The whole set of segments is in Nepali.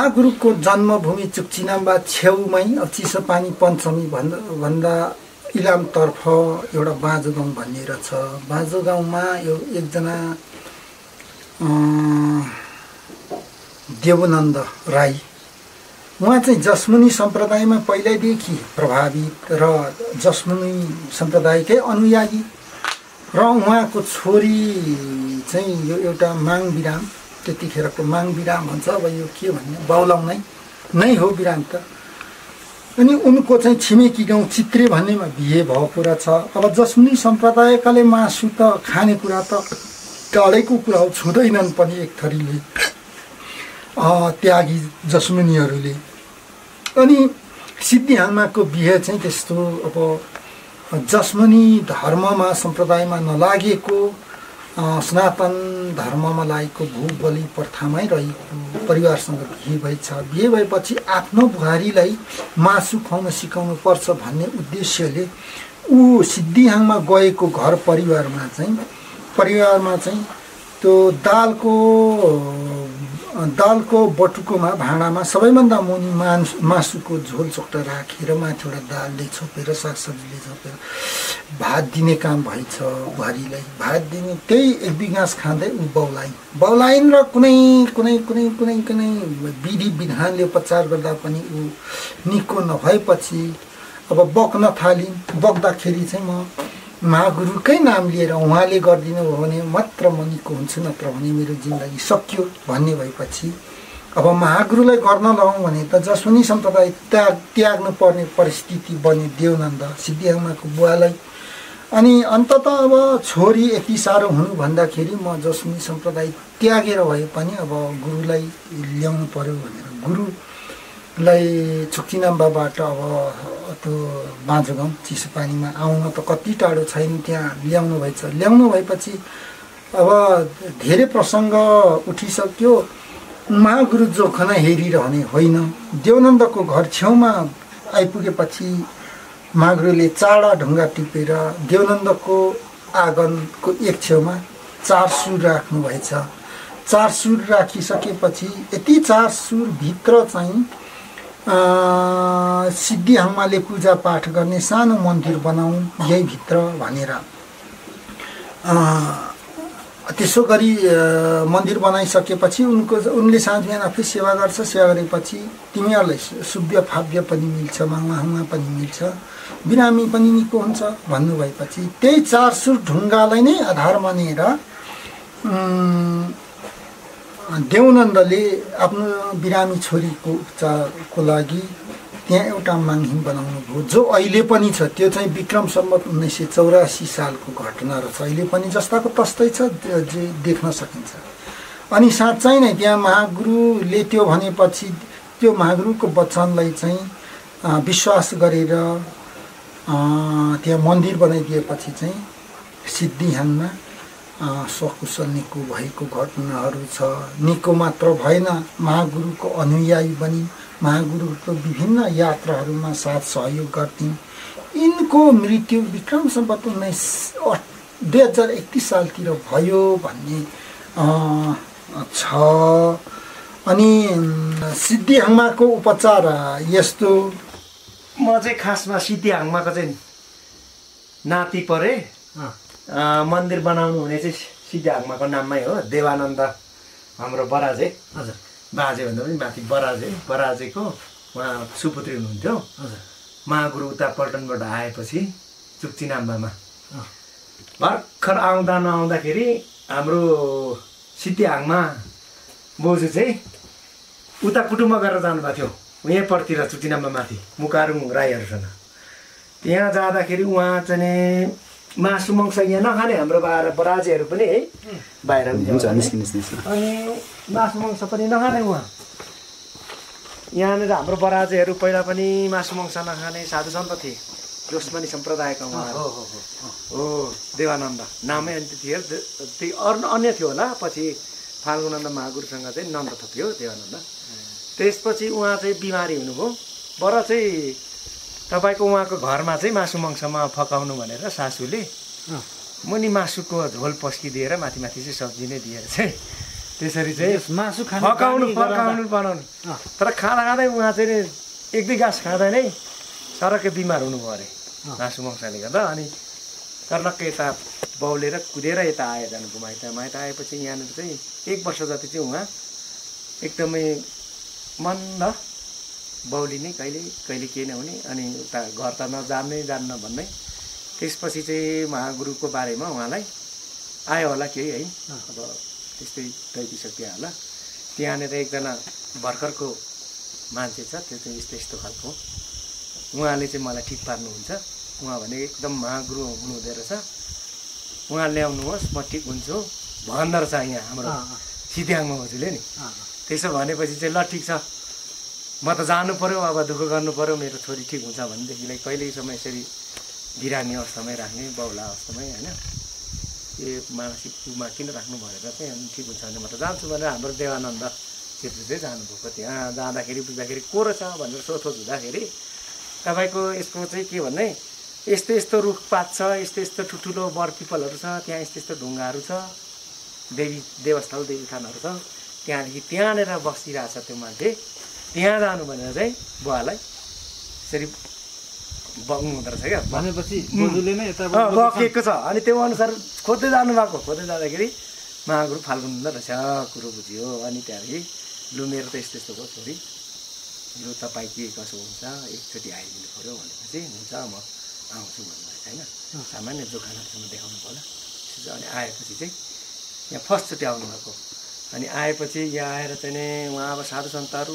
महागुरुको जन्मभूमि चुक्चिनाम्बा छेउमै अब चिसोपानी पञ्चमी भन्दा इलामतर्फ एउटा बाँझो गाउँ भन्ने रहेछ। बाँझो गाउँमा यो एकजना देवनन्द राई, उहाँ चाहिँ जसमुनि सम्प्रदायमा पहिल्यैदेखि प्रभावित र जसमुनि सम्प्रदायकै अनुयायी र उहाँको छोरी चाहिँ यो एउटा माङबिराम, त्यतिखेरको माङबिराम भन्छ, अब यो के भन्ने बाउलाउनै नै हो बिराम त। अनि उनको चाहिँ छिमेकी गाउँ चित्रे भन्नेमा बिहे भएको रहेछ। अब जसमुनि सम्प्रदायकाले मासु त खाने कुरा त टाढैको कुरा हो, छुँदैनन् पनि एक थरीले त्यागी जसमुनिहरूले। अनि सिद्धिहाङमाको बिहे चाहिँ त्यस्तो अब जसमुनि धर्ममा सम्प्रदायमा नलागेको, सनातन धर्ममा लागेको भूबली प्रथामै रहेको परिवारसँग बिहे भएछ। बिहे भएपछि आफ्नो बुहारीलाई मासु खुवाउन सिकाउनु पर्छ भन्ने उद्देश्यले ऊ सिद्धिहाङमा गएको घर परिवारमा चाहिँ त्यो दालको बटुकोमा भाँडामा सबैभन्दा मुनि मासुको झोल चोक्टा राखेर माथिबाट दालले छोपेर सागसब्जीले छोपेर भात दिने काम भएछ बुहारीलाई। भात दिने त्यही एक दुई गाँस खाँदै ऊ बाउलाइन र कुनै विधि विधानले उपचार गर्दा पनि ऊ निको नभएपछि अब बक्न थालिन्। बक्दाखेरि चाहिँ म महागुरुकै नाम लिएर उहाँले गरिदिनु हो भने मात्र म निको हुन्छु, नत्र भने मेरो जिन्दगी सक्यो भन्ने भएपछि अब महागुरुलाई गर्न लगाउँ भने त जसमुनि सम्प्रदाय त्याग्नु पर्ने परिस्थिति बन्यो देवनन्द सिद्धिहाङमाको बुवालाई। अनि अन्तत अब छोरी यति साह्रो हुनु भन्दाखेरि म जसमुनि सम्प्रदाय त्यागेर भए पनि अब गुरुलाई ल्याउनु पर्यो भनेर गुरुलाई चुक्चिनाम्बाबाट अब त्यो बाँझो गाउँ चिसोपानीमा आउन त कति टाढो छैन, त्यहाँ ल्याउनु भएपछि अब धेरै प्रसङ्ग उठिसक्यो। महागुरु जोखना हेरिरहने होइन। देवनन्दको घर छेउमा आइपुगेपछि महागुरुले चाडा ढुङ्गा टिपेर देवनन्दको आँगनको एक छेउमा 4 सुर राख्नुभएछ। 4 सुर राखिसकेपछि यति 4 सुर भित्र चाहिँ सिद्धिहाङमाले पूजापाठ गर्ने सानो मन्दिर बनाउँ यही भित्र भनेर त्यसो गरी मन्दिर बनाइसकेपछि उनले साँझ बिहान आफै सेवा गर्छ। सेवा गरेपछि तिमीहरूलाई सुव्य फाव्य पनि मिल्छ, माङमा पनि मिल्छ, बिरामी पनि निको हुन्छ भन्नुभएपछि त्यही 4 सुर ढुङ्गालाई नै आधार मानेर देवनन्दले आफ्नो बिरामी छोरीको उपचारको लागि त्यहाँ एउटा माङहिम बनाउनु भयो, जो अहिले पनि छ। त्यो चाहिँ विक्रम सम्वत 1984 सालको घटना रहेछ। अहिले पनि जस्ताको तस्तै छ, जे देख्न सकिन्छ। अनि साँच्चै नै त्यहाँ महागुरुले त्यो भनेपछि त्यो महागुरुको वचनलाई चाहिँ विश्वास गरेर त्यहाँ मन्दिर बनाइदिएपछि चाहिँ सिद्धिहाङमा सकुशल निको भएको घटनाहरू छ। निको मात्र भएन, महागुरुको अनुयायी बनी महागुरुको विभिन्न यात्राहरूमा साथ सहयोग गर्थिन्। यिनको मृत्यु विक्रम सम्वत 2031 सालतिर भयो भन्ने छ। अनि सिद्धिहाङमाको उपचार यस्तो। म चाहिँ खासमा सिद्धिहाङमाको चाहिँ नाति परे। मन्दिर बनाउनु हुने चाहिँ सिद्धिहाङमाको नाममै हो। देवानन्द हाम्रो बराजे, हजुर बाजे भन्दा पनि माथि बराजेको उहाँ सुपुत्री हुनुहुन्थ्यो। हजुर महागुरु उता पल्टनबाट आएपछि चुक्चिनाम्बामा भर्खर नआउँदाखेरि हाम्रो सिद्धिहाङमा बोजू चाहिँ उता कुटुम्ब गरेर जानुभएको थियो, यहीँपट्टितिर चुक्चिनाम्बा माथि मुकारुङ राईहरूसँग। त्यहाँ जाँदाखेरि उहाँ चाहिँ मासु मङ्स यहाँ नखाने हाम्रो बराजेहरू पनि है बाहिर अनि मासु मङ्स पनि नखाने उहाँ। यहाँनिर हाम्रो बराजेहरू पहिला पनि मासु मङ्स नखाने साधु सन्त थिए, जोसमनी सम्प्रदायका उहाँ हो देवानन्द नामै। अन्त थियो त्यो अन्य थियो होला, पछि फाल्गुनन्द महागुरुसँग चाहिँ नन्द थपियो देवानन्द। त्यसपछि उहाँ चाहिँ बिमारी हुनुभयो। बर चाहिँ तपाईँको उहाँको घरमा चाहिँ मासु मङ्समा फकाउनु भनेर सासूले मुनि मासुको झोल पस्किदिएर माथि माथि चाहिँ सब्जी नै दिएर चाहिँ त्यसरी चाहिँ मासु खाने फकाउनु बनाउनु तर खाँदा खाँदै उहाँ चाहिँ एक दुई गाँस खाँदा नै सरक्कै बिमार हुनुभयो अरे मासु मङ्सले गर्दा। अनि सर्लक्कै यता बाउलेर कुदेर यता आए जानुभयो माइत आएपछि यहाँनिर चाहिँ 1 वर्ष जति चाहिँ उहाँ एकदमै मन्द बाउलिने कहिले के नहुने अनि उता घर त जान्न भन्ने। त्यसपछि चाहिँ महागुरुको बारेमा उहाँलाई आयो होला केही है, अब त्यस्तै दैवी शक्ति होला। त्यहाँनिर एकजना भर्खरको मान्छे छ, त्यो चाहिँ यस्तो खालको, उहाँले चाहिँ मलाई ठिक पार्नुहुन्छ। उहाँ भने एकदम महागुरु हुनुहुँदो रहेछ, उहाँ ल्याउनुहोस् म ठिक हुन्छु भन्दो रहेछ यहाँ हाम्रो सिद्धिआङ्मा हजुरले नि। त्यसो भनेपछि चाहिँ ल ठिक छ म त जानु पऱ्यो, अब दुःख गर्नु पऱ्यो, मेरो छोरी ठिक हुन्छ भनेदेखिलाई कहिलेसम्म यसरी बिरामी अवस्थामै राख्ने, बाउला अवस्थामै होइन, यो मानसिक उमा किन राख्नु भनेर चाहिँ अनि ठिक हुन्छ भने म त जान्छु भनेर हाम्रो देवानन्द छेत्री चाहिँ जानुभएको। त्यहाँ जाँदाखेरि बुझ्दाखेरि को रहेछ भनेर सोधखोज हुँदाखेरि तपाईँको यसको चाहिँ के भन्ने यस्तो यस्तो रुखपात छ, यस्तो यस्तो ठुल्ठुलो बर पिपलहरू छ, त्यहाँ यस्तो यस्तो ढुङ्गाहरू छ, देवस्थल देवीथानहरू छ, त्यहाँनिर बसिरहेछ त्यो मान्छे, त्यहाँ जानु भनेर चाहिँ बुवालाई यसरी बग्नु हुँदो रहेछ क्या। भनेपछि बोजूले नै यता बगेको छ। अनि त्यो अनुसार खोज्दै जानुभएको, खोज्दै जाँदाखेरि महागुरु फाल्गुन हुँदो रहेछ कुरो बुझ्यो। अनि त्यहाँदेखि लु मेरो त यस्तो यस्तो भयो छोरी, लु तपाईँ के कसो हुन्छ एकचोटि आइदिनु पऱ्यो भनेपछि हुन्छ म आउँछु भन्नुभएको होइन, सामान्य जोखानासँग देखाउनु पर्ला। अनि आएपछि चाहिँ यहाँ फर्स्टचोटि आउनुभएको। अनि आएपछि यहाँ आएर चाहिँ नि उहाँ अब साधु सन्तहरू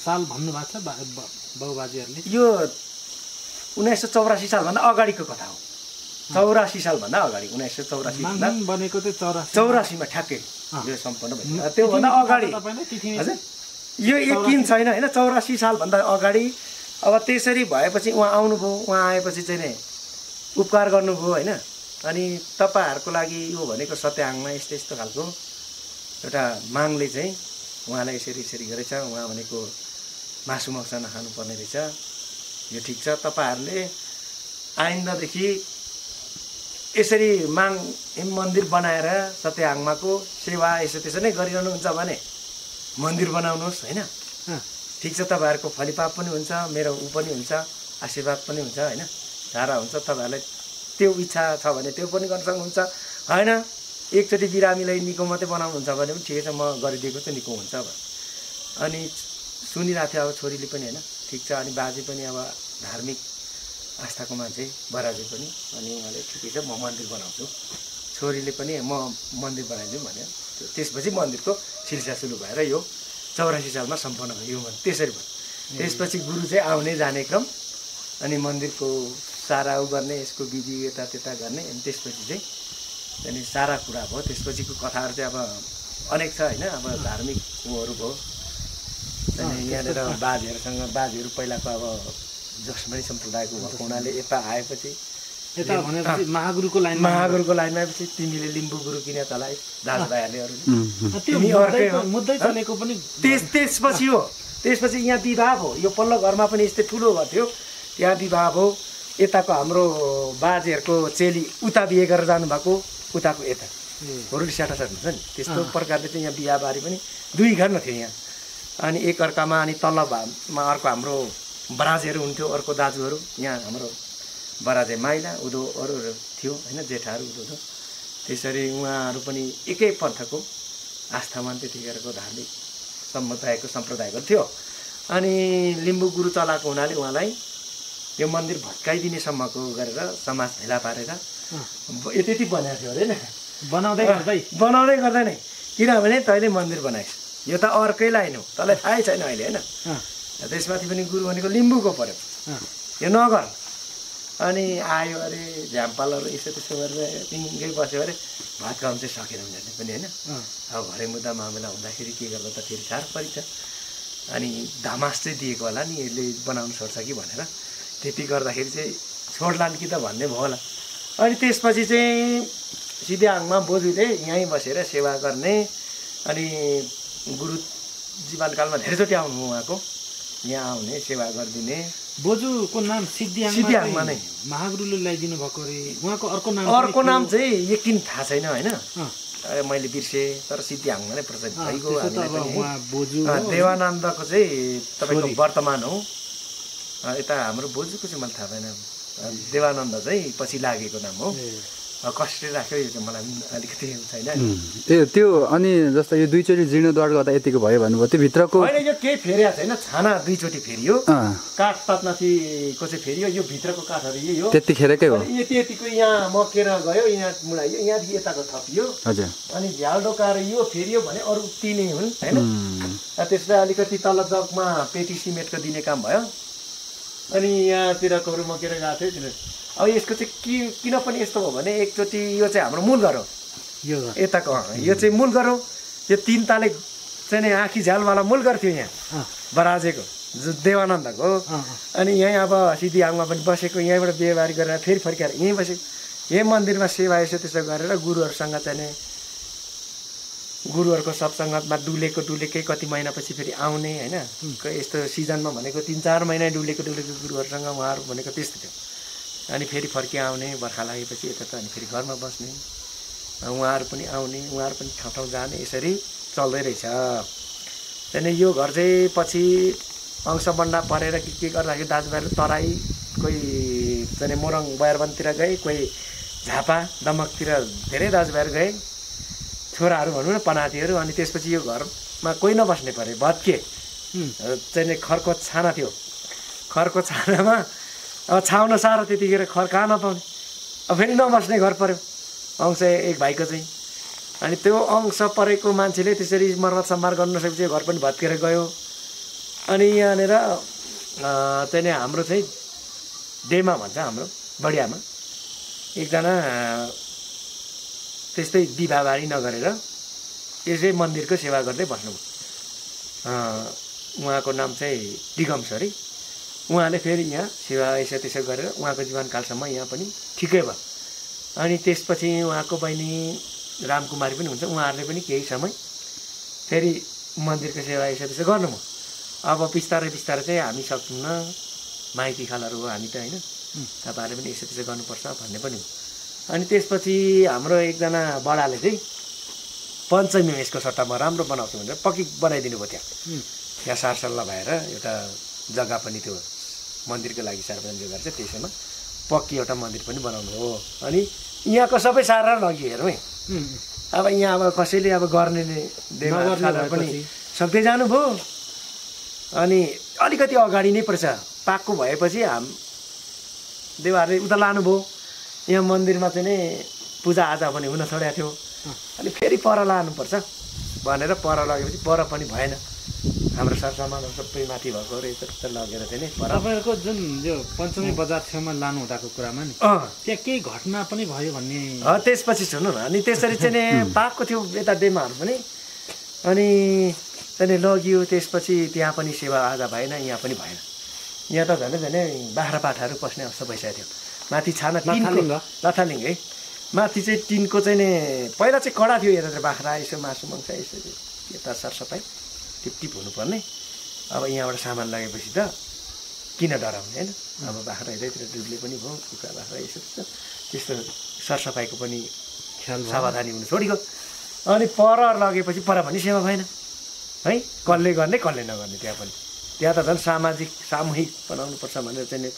साल भन्नुभएको छ बाबुबाजेहरूले, यो 1984 सालभन्दा अगाडिको कथा हो। 84 सालभन्दा अगाडि 1984 बनेको चाहिँ 84मा ठ्याक्कै यो सम्पन्न भयो। त्योभन्दा अगाडि हजुर यो यकिन छैन होइन, 84 सालभन्दा अगाडि। अब त्यसरी भएपछि उहाँ आउनुभयो, उहाँ आएपछि चाहिँ नि उपकार गर्नुभयो होइन। अनि तपाईँहरूको लागि यो भनेको सत्याङ्गमा यस्तो यस्तो खालको एउटा मागले चाहिँ उहाँलाई यसरी गरेछ, उहाँ भनेको मासु मांस नखानुपर्ने रहेछ, यो ठिक छ, तपाईँहरूले आइन्दादेखि यसरी मन्दिर बनाएर सत्याङ्गमाको सेवा यसो त्यसो नै गरिरहनुहुन्छ भने मन्दिर बनाउनुहोस् होइन, ठिक छ, तपाईँहरूको फलिपाप पनि हुन्छ, मेरो पनि हुन्छ, आशीर्वाद पनि हुन्छ होइन, धारा हुन्छ। तपाईँहरूलाई त्यो इच्छा छ भने त्यो पनि गर्न सक्नुहुन्छ होइन। एकचोटि बिरामीलाई निको मात्रै बनाउनुहुन्छ भने पनि ठिकै छ, म गरिदिएको चाहिँ निको हुन्छ। अनि सुनिरहेको थियो अब छोरीले पनि होइन, ठिक छ। अनि बाजे पनि अब धार्मिक आस्थाको मान्छे, बराजे पनि, अनि उहाँले ठिकै छ म मन्दिर बनाउँछु, छोरीले पनि म मन्दिर बनाइदिउँ भन्यो। त्यसपछि मन्दिरको सिलसिला सुरु भएर यो 84 सालमा सम्पन्न भयो भने त्यसरी भयो। त्यसपछि गुरु चाहिँ आउने जाने क्रम, अनि मन्दिरको सारा गर्ने, यसको विधि यता गर्ने, अनि त्यसपछि चाहिँ अनि सारा कुरा भयो। त्यसपछिको कथाहरू चाहिँ अब अनेक छ होइन, अब धार्मिक उहरू भयो। अनि यहाँनिर बाजेहरू पहिलाको अब जसमणी सम्प्रदायको भएको हुनाले यता आएपछि महागुरुको लाइनमा आएपछि तिमीले लिम्बू गुरु किन चलाए दाजुभाइहरूले मुद्दै चलेको पनि त्यसपछि हो। त्यसपछि यहाँ विवाह भयो, यो पल्लो घरमा पनि यस्तै ठुलो घर थियो, त्यहाँ विवाह भयो। यताको हाम्रो बाजेहरूको चेली उता बिहे गरेर जानुभएको, उताको यता रुडी स्याटासाट हुन्छ नि, त्यस्तो प्रकारले चाहिँ यहाँ बिहाबारी पनि 2 घरमा थियो यहाँ। अनि एक अर्कामा, अनि तल्लोमा अर्को हाम्रो बराजेहरू हुन्थ्यो, अर्को दाजुहरू, यहाँ हाम्रो बराजे माइला उदो अरूहरू थियो होइन, जेठाहरू उदो। त्यसरी उहाँहरू पनि एकै पन्थको आस्थामा त्यतिखेरको धार्मिक सम्प्रदायको थियो। अनि लिम्बू गुरु चलाएको हुनाले उहाँलाई यो मन्दिर भत्काइदिने सम्मको गरेर समाज भेला पारेर यति बनाएको थियो अरे, बनाउँदै गर्दै नै, किनभने तैँले मन्दिर बनाइस्, यो त अर्कै लाइन हो, तँलाई थाहै छैन अहिले होइन। त्यसमाथि पनि गुरु भनेको लिम्बूको पऱ्यो, यो नगर। अनि आयो अरे झ्याम्पालहरू यसो त्यसो गरेर पिङ्गै बस्यो अरे, भात खाउनु चाहिँ सकेन उनीहरूले पनि होइन। अब घरै मुद्दा मामिला हुँदाखेरि के गर्दा त फेरि साह्रो परिन्छ। अनि धमास चाहिँ दिएको होला नि, यसले बनाउनु छोड्छ कि भनेर, त्यति गर्दाखेरि चाहिँ छोड्लान् कि त भन्ने भयो होला। अनि त्यसपछि चाहिँ सिद्धिआङ्मा बोजूले यहीँ बसेर सेवा गर्ने। अनि गुरु जीवनकालमा धेरैचोटि आउनु उहाँको, यहाँ आउने सेवा गरिदिने। बोजूको नाम सिद्धिआङ्मा नै महागुरुले ल्याइदिनु भएको अरे, उहाँको अर्को नाम चाहिँ यकिन थाहा छैन होइन। मैले बिर्सेँ तर सिद्धि हाङमा नै प्रचलित भइगयो त्यसो त अब उहाँ बोजू हो। देवानन्दको चाहिँ तपाईँको वर्तमान हो यता हाम्रो बोजूको चाहिँ मलाई थाहा भएन देवानन्द चाहिँ पछि लागेको नाम हो कसरी राख्यो यो चाहिँ मलाई अलिकति छैन त्यो अनि जस्तो यो दुईचोटि जीर्णोद्धार गर्दा यतिको भयो भन्नुभयो त्यो भित्रको होइन यो केही फेरिया छैन छाना दुईचोटि फेरियो काठ ताप्नाथीको चाहिँ फेरियो यो भित्रको काठहरू यही हो त्यतिखेरकै हो यति यतिको यहाँ मकेर गयो यहाँ मुडाइयो यहाँदेखि यताको थपियो हजुर अनि झ्याल डोकाएर यो फेरियो भने अरू ती नै हुन् होइन त्यसलाई अलिकति तल जगमा पेटी सिमेन्टको दिने काम भयो अनि यहाँतिरकोहरू मकेर गएको थियो अब यसको चाहिँ किन पनि यस्तो हो भने एकचोटि यो चाहिँ हाम्रो मूल घर हो यताको यो चाहिँ मूल घर हो यो 3 ताले चाहिँ नि आँखी झ्यालवाला मूल घर थियो यहाँ बराजेको जो देवानन्दको अनि यहीँ अब सिद्धि हाङमा पनि बसेको यहीँबाट बिहेबारी गरेर फेरि फर्केर यहीँ बसेको यही मन्दिरमा सेवा यसो त्यसो गरेर गुरुहरूसँग चाहिँ गुरुहरूको सत्सङ्गतमा डुलेकै कति महिनापछि फेरि आउने होइन यस्तो सिजनमा भनेको 3-4 महिना डुलेको गुरुहरूसँग उहाँहरू भनेको त्यस्तो थियो अनि फेरि फर्की आउने बर्खा लागेपछि यता त अनि फेरि घरमा बस्ने उहाँहरू पनि आउने उहाँहरू पनि ठाउँ ठाउँ जाने यसरी चल्दै रहेछ त्यहाँदेखि यो घर चाहिँ पछि अंशबन्डा परेर के गर्दाखेरि दाजुभाइहरू तराई कोही चाहिँ मोरङ बयरबनतिर गए कोही झापा दमकतिर धेरै दाजुभाइहरू गए छोराहरू भनौँ न पनातीहरू अनि त्यसपछि यो घरमा कोही नबस्ने परे भत्के चाहिँ खरको छाना थियो खरको छानामा अब छाउन साह्रो त्यतिखेर खर कहाँ नपाउने अब फेरि नबस्ने घर पऱ्यो अंश एक भाइको चाहिँ अनि त्यो अंश परेको मान्छेले त्यसरी मर्मत सम्हार गर्न नसकेपछि यो घर पनि भत्केर गयो अनि यहाँनिर चाहिँ हाम्रो चाहिँ डेमा भन्छ हाम्रो बडियामा एकजना त्यस्तै विवाहबारी नगरेर यसै मन्दिरको सेवा गर्दै बस्नुभयो उहाँको नाम चाहिँ दिगमसरी उहाँले फेरि यहाँ सेवा यसो त्यसो गरेर उहाँको जीवनकालसम्म यहाँ पनि ठिकै भयो अनि त्यसपछि उहाँको बहिनी रामकुमारी पनि हुन्छ उहाँहरूले पनि केही समय फेरि मन्दिरको सेवा यसो त्यसो गर्नुभयो अब बिस्तारै बिस्तारै चाहिँ हामी सक्दैनौँ माइती खालहरू हो हामी त होइन तपाईँहरूले पनि यसो त्यसो गर्नुपर्छ भन्ने पनि हो अनि त्यसपछि हाम्रो एकजना बडाले चाहिँ पञ्चमी यसको सट्टामा राम्रो बनाउँछु भनेर पक्की बनाइदिनु भयो त्यहाँ सारसल्लाह भएर एउटा जग्गा पनि त्यो मन्दिरको लागि सार्वजनिक जग्गा चाहिँ त्यसैमा पक्की एउटा मन्दिर पनि बनाउनु हो अनि यहाँको सबै सारा लग्यो हेरौँ है अब यहाँ अब कसैले अब गर्ने पनि सक्दै जानुभयो अनि अलिकति अगाडि नै पर्छ पाक्को भएपछि देवाहरूले उता लानुभयो यहाँ मन्दिरमा चाहिँ नै पूजाआजा पनि हुन छोडेको थियो अनि फेरि पर लानुपर्छ भनेर पर लगेपछि पर पनि भएन हाम्रो सरसामानहरू सबै माथि भएको रहेछ लगेर चाहिँ नि तपाईँहरूको जुन यो पञ्चमी बजार छेउमा लानु हुँदाको कुरामा नि त्यहाँ केही घटना पनि भयो भन्ने त्यसपछि सुन्नु न अनि त्यसरी चाहिँ नि पाएको थियो यता डेमाहरू पनि अनि त्यहाँदेखि लगियो त्यसपछि त्यहाँ पनि सेवा आजा भएन यहाँ पनि भएन यहाँ त झन् झन् बाख्रा पाठाहरू पस्ने अवस्था भइसकेको थियो माथि छाना लथालिङ है माथि चाहिँ टिनको चाहिँ नि पहिला चाहिँ कडा थियो यता चाहिँ बाख्रा यसो मासु मङ्स यसो यता सरसफाइ टिपटिप हुनुपर्ने अब यहाँबाट सामान लगेपछि त किन डराउने होइन अब बाख्रा यतैतिर डुब्ले पनि भयो कुखुरा बाख्रा यसो त्यस्तो सरसफाइको पनि ख्याल सावधानी हुनु छोडिगयो अनि पर लगेपछि पर पनि सेवा भएन है कसले गर्ने कसले नगर्ने त्यहाँ त झन् सामूहिक बनाउनुपर्छ भनेर चाहिँ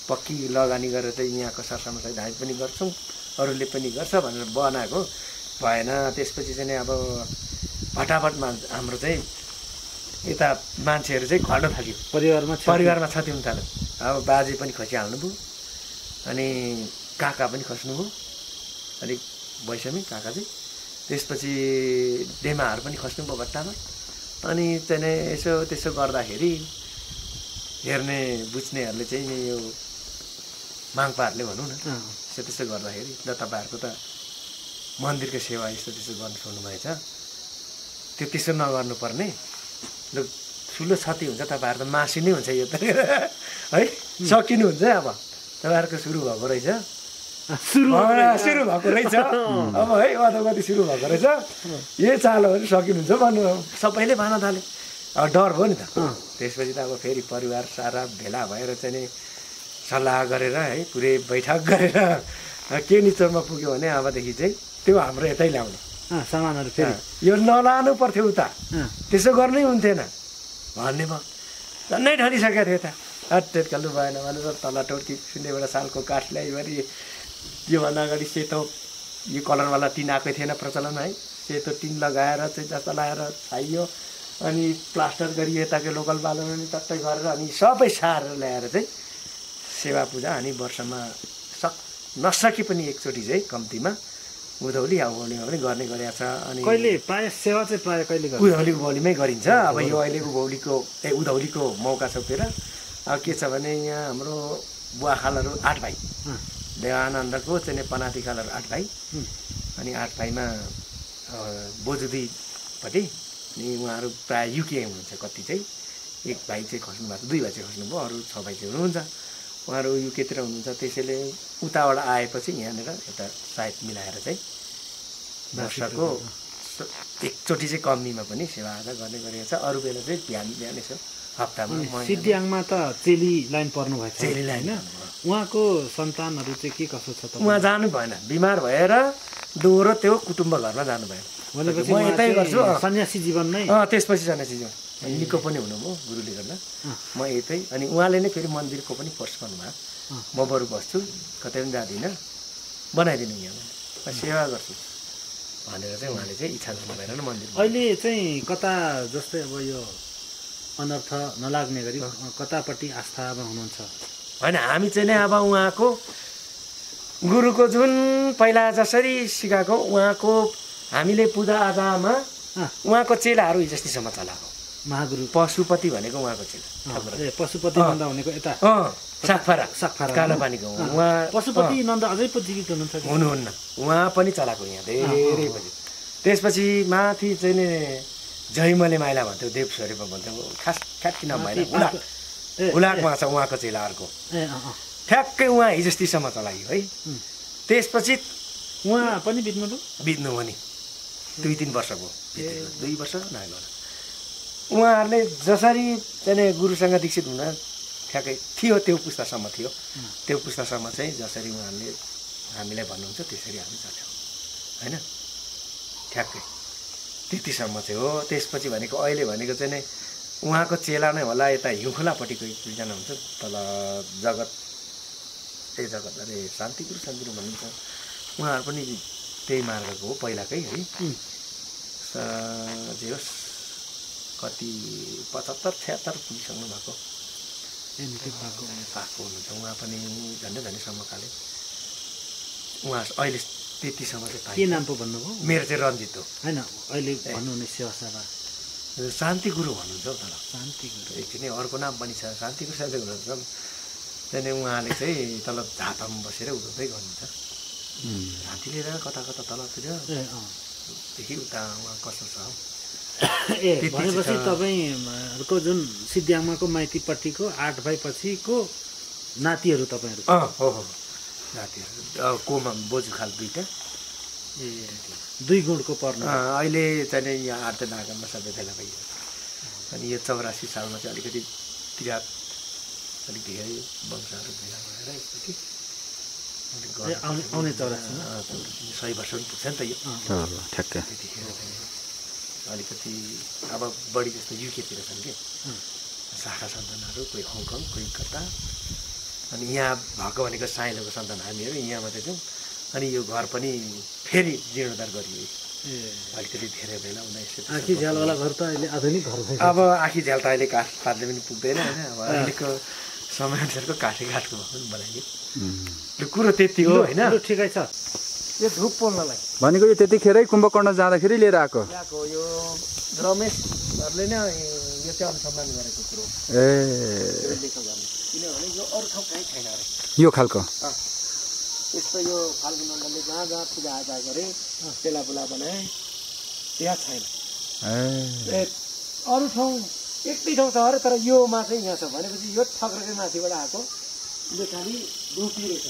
पक्की लगानी गरेर चाहिँ यहाँको सरसफाइ हामी पनि गर्छौँ अरूले पनि गर्छ भनेर बनाएको भएन त्यसपछि चाहिँ अब फटाफटमा हाम्रो चाहिँ यता मान्छेहरू चाहिँ खड्न थाल्यो परिवारमा क्षति हुन थाल्यो अब बाजे पनि खसिहाल्नुभयो अनि काका पनि खस्नुभयो अलिक वैषमी काका चाहिँ त्यसपछि डेमाहरू पनि खस्नुभयो भट्टामा अनि चाहिँ यसो त्यसो गर्दाखेरि हेर्ने बुझ्नेहरूले चाहिँ यो माङ्पाहरूले भनौँ न त्यसो गर्दाखेरि ल तपाईँहरूको त मन्दिरको सेवा यस्तो त्यसो गर्नु छोड्नुभएछ त्यो त्यसो नगर्नुपर्ने ल ठुलो क्षति हुन्छ तपाईँहरू त मासी नै हुन्छ यो त है सकिनुहुन्छ अब तपाईँहरूको सुरु भएको रहेछ सुरु भएको रहेछ अब है अधोगति सुरु भएको रहेछ यही चालोहरू सकिनुहुन्छ भन्नु सबैले भन्न थाल्यो अब डर भयो नि त त्यसपछि त अब फेरि परिवार सारा भेला भएर चाहिँ नि सल्लाह गरेर है पुरै बैठक गरेर के निचोडमा पुग्यो भने अबदेखि चाहिँ त्यो हाम्रो यतै ल्याउने सामानहरू फेरि यो नलानु पर्थ्यो उता त्यसो गर्नै हुन्थेन भन्ने भयो झन्डै ढलिसकेको थियो त हट्टेट खालु भएन भनेर तल टोर्की सुन्नेबाट सालको काठ ल्याइवरी योभन्दा अगाडि सेतो यो कलरवाला टिन आएकै थिएन प्रचलन है सेतो टिन लगाएर चाहिँ जस्तो लगाएर छाइयो अनि प्लास्टर गरी यताको लोकल बालन अनि टट्टै गरेर अनि सबै सारेर ल्याएर चाहिँ सेवा पूजा अनि वर्षमा नसके पनि एकचोटि चाहिँ कम्तीमा उधौली उभौलीमा पनि गर्ने गरेको छ। अनि कहिले प्रायः सेवा चाहिँ प्रायः कहिले गर्छ? उधौलीको उभौलीमै गरिन्छ। अब यो अहिलेको उधौलीको मौका छोपेर अब के छ भने यहाँ हाम्रो बुवाखालहरू 8 भाइ देवानन्दको चाहिँ पनातिखालहरू 8 भाइ अनि 8 भाइमा बोजुदीपट्टि अनि उहाँहरू प्रायः युके हुनुहुन्छ। कति चाहिँ 1 भाइ चाहिँ खस्नु भएको 2 भाइ चाहिँ खस्नुभयो अरू 6 भाइ चाहिँ हुनुहुन्छ। उहाँहरू युकेतिर हुनुहुन्छ त्यसैले उताबाट आएपछि यहाँनिर एउटा सायद मिलाएर चाहिँ वर्षको एकचोटि चाहिँ कम्तीमा पनि सेवा आजा गर्ने गरेको छ। अरू बेला चाहिँ बिहान यसो हप्तामा सिद्धियाङमा त चेली लाइन पर्नु भएको छ चेली लाइन उहाँको सन्तानहरू चाहिँ के कसो छ त? उहाँ जानु भएन बिमार भएर दोहोरो त्यो कुटुम्ब घरमा जानु भएन भनेपछि म यतै गर्छु सन्यासी जीवन नै त्यसपछि सन्यासी जीवन निको पनि हुनुभयो गुरुले गर्दा म यतै अनि उहाँले नै फेरि मन्दिरको पनि फोर्स गर्नुभयो म बरु बस्छु कतै पनि जाँदिनँ बनाइदिनु यहाँ सेवा गर्छु भनेर चाहिँ उहाँले चाहिँ इच्छा गर्नुभएर न मन्दिर अहिले चाहिँ कता जस्तै अब यो अनर्थ नलाग्ने गरी कतापट्टि आस्थामा हुनुहुन्छ? होइन हामी चाहिँ नै अब उहाँको गुरुको जुन पहिला जसरी सिकाएको उहाँको हामीले पूजाआजामा उहाँको चेलाहरू हिजोस्तिसम्म चलाएको महागुरु पशुपति भनेको उहाँको चेला पशुपति नन्द भनेको यता सागफारा कालो पानीको उहाँ पशुपति नन्द अझै पछि हुनुहुन्छ हुनुहुन्न उहाँ पनि चलाएको यहाँ धेरै पछि। त्यसपछि माथि चाहिँ नि जयमले माइला भन्थ्यो देवस्वरूप भन्थ्यो खास ठ्याक्की नाम भएन हुलाकमा छ उहाँको चेला अर्को ठ्याक्कै उहाँ हिजोस्तिसम्म चलायो है। त्यसपछि उहाँ पनि बित्नु हो नि 2-3 वर्षको 2 वर्ष नगएर उहाँहरूले जसरी चाहिँ गुरुसँग दीक्षित हुन ठ्याक्कै थियो त्यो पुस्तासम्म थियो त्यो पुस्तासम्म चाहिँ जसरी उहाँहरूले हामीलाई भन्नुहुन्छ त्यसरी हामी चल्यौँ होइन ठ्याक्कै त्यतिसम्म चाहिँ हो। त्यसपछि भनेको अहिले भनेको चाहिँ नै उहाँको चेला नै होला यता हिउँखोलापट्टिको एकजना हुन्छ तल जगत अरे शान्तिगुरु भन्नुहुन्छ उहाँहरू पनि त्यही मार्गको हो पहिलाकै है जे होस् कति 75-76 पुगिसक्नु भएको हुनुहुन्छ उहाँ पनि झन्डै समकालीन उहाँ अहिले त्यतिसम्म चाहिँ के नाम पो भन्नुभयो? मेरो चाहिँ रञ्जित हो होइन अहिले भन्नुहुने सेवा सेवा शान्ति गुरु भन्नुहुन्छ हौ तल शान्ति गुरु एकछिन अर्को नाम पनि छ शान्ति गुरु हुनुहुन्छ त्यहाँदेखि उहाँले चाहिँ तल झापामा बसेर उदाउँदै गर्नुहुन्छ हात्ती लिएर कता कता तलतिरदेखि उता उहाँ कसो छ भनेपछि तपाईँहरूको जुन सिद्धियाङमाको माइतीपट्टिको 8 भाइ पछिको नातिहरू तपाईँहरू हो नातिहरू कोमा बोजुखाल 2टा 2 गुणको पर्नु अहिले चाहिँ यहाँ आर्त नागरमा सबै भेला भइयो अनि यो 84 सालमा चाहिँ अलिकति किरात अलिक धेरै वंशहरू भेला भएर एकचोटि आउने 84 100 वर्ष पनि पुग्छ नि त यो ठ्याक्कै त्यतिखेर चाहिँ अलिकति अब बढी जस्तो युकेतिर छन् कि शाखा सन्तानहरू कोही हङकङ कोही कता अनि यहाँ भएको भनेको साइलोको सन्तान हामीहरू यहाँ मात्रै छौँ अनि यो घर पनि फेरि जीर्णोद्धार गरियो अलिकति धेरै बेला 1900 आँखी झ्यालवाला घर त अहिले आधुनिक घर भयो। अब आँखी झ्याल त अहिले काठ पातले पनि पुग्दैन होइन अब अहिलेको समयअनुसारको काठको भएको पनि बनाइयो त्यो कुरो त्यति हो होइन ठिकै छ। यो धुप पोल्नलाई भनेको यो त्यतिखेरै कुम्भकर्ण जाँदाखेरि लिएर आएको यो रमेशहरूले नै यो चाहिँ अनुसन्धान गरेको कुरो किनभने यो अरू ठाउँ कहीँ छैन अरे यो खालको यस्तो यो फाल्गु मण्डलले जहाँ जहाँ पूजाआजा गरे चेलाबुला बनाए त्यहाँ छैन अरू ठाउँ एकै ठाउँ छ अरे तर योमा चाहिँ यहाँ छ भनेपछि यो ठक्रकै माथिबाट आएको यो खालि रोटी रहेछ